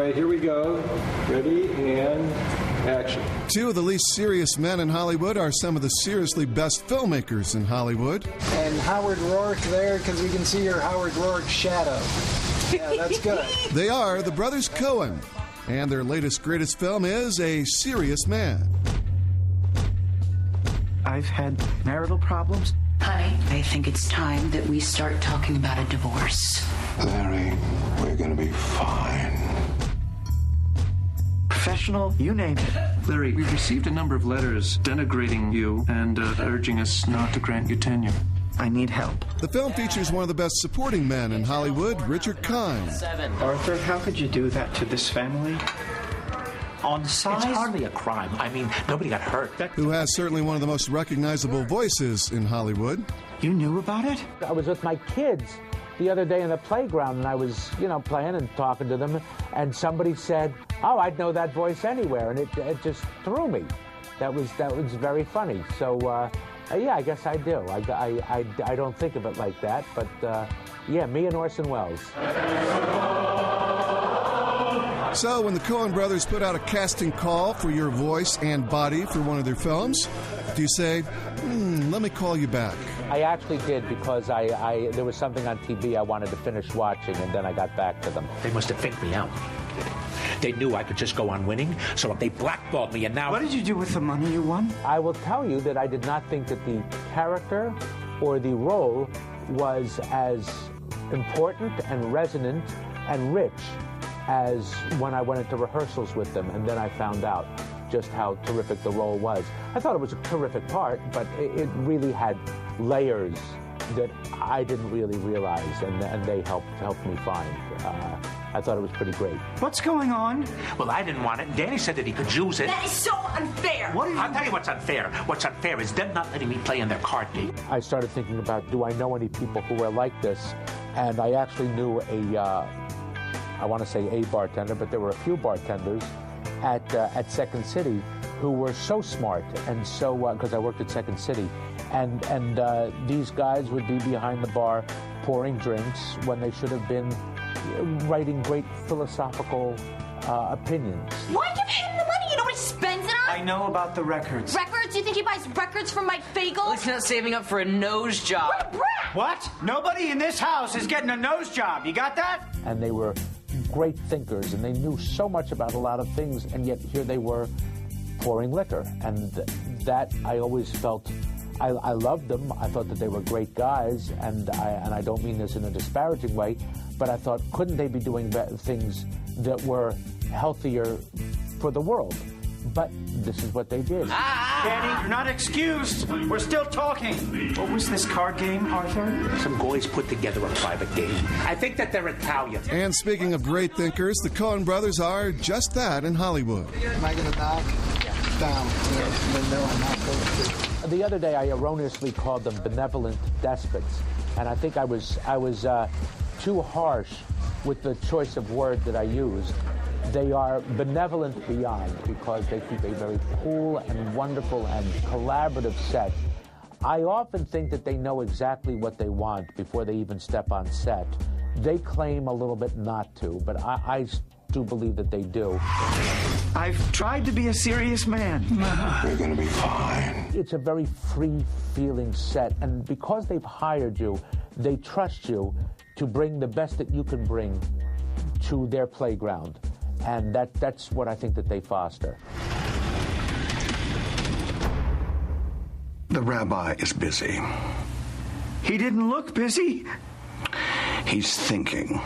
right, here we go. Ready, and action. Two of the least serious men in Hollywood are some of the seriously best filmmakers in Hollywood. And Howard Rourke there, because we can see your Howard Rourke shadow. Yeah, that's good. They are the brothers Coen, and their latest greatest film is A Serious Man. I've had marital problems. Honey, I think it's time that we start talking about a divorce. Larry, we're gonna be fine. Professional, you name it. Larry, we've received a number of letters denigrating you and urging us not to grant you tenure. I need help. The film features one of the best supporting men in Hollywood, Richard Kind. Arthur, how could you do that to this family? On size? It's hardly a crime. I mean, nobody got hurt. Who has certainly one of the most recognizable voices in Hollywood. You knew about it? I was with my kids the other day in the playground, and I was, playing and talking to them, and somebody said, "Oh, I'd know that voice anywhere," and it just threw me. That was very funny. So, yeah, I guess I do. I don't think of it like that, but yeah, me and Orson Welles. So when the Coen brothers put out a casting call for your voice and body for one of their films, do you say, let me call you back? I actually did, because there was something on TV I wanted to finish watching, and then I got back to them. They must have faked me out. They knew I could just go on winning, so they blackballed me, and now... What did you do with the money you won? I will tell you that I did not think that the character or the role was as important and resonant and rich as when I went into rehearsals with them, and then I found out just how terrific the role was. I thought it was a terrific part, but it really had layers that I didn't really realize, and they helped me find. I thought it was pretty great. What's going on? Well, I didn't want it. Danny said that he could use it. That is so unfair. I'll tell you what's unfair. What's unfair is them not letting me play in their card game. I started thinking about, do I know any people who are like this? And I actually knew I want to say a bartender, but there were a few bartenders at Second City who were so smart, and so, because I worked at Second City, and these guys would be behind the bar pouring drinks when they should have been writing great philosophical opinions. Why give him the money? You know what he spends it on? I know about the records. Records? You think he buys records from Mike Fagel? He's not saving up for a nose job. What a brat! What? Nobody in this house is getting a nose job. You got that? And they were great thinkers, and they knew so much about a lot of things, and yet here they were pouring liquor. And that I always felt, I loved them. I thought that they were great guys, and I don't mean this in a disparaging way, but I thought, couldn't they be doing things that were healthier for the world? But this is what they did. Danny, you're not excused. We're still talking. What was this card game, Arthur? Some boys put together a private game. I think that they're Italian. And speaking of great thinkers, the Coen brothers are just that in Hollywood. Am I going to knock down the window and not go through? The other day, I erroneously called them benevolent despots, and I think I was too harsh with the choice of word that I used. They are benevolent beyond, because they keep a very cool and wonderful and collaborative set. I often think that they know exactly what they want before they even step on set. They claim a little bit not to, but I do believe that they do. I've tried to be a serious man. We're gonna be fine. It's a very free-feeling set, and because they've hired you, they trust you to bring the best that you can bring to their playground. And that's what I think that they foster. The rabbi is busy. He didn't look busy. He's thinking.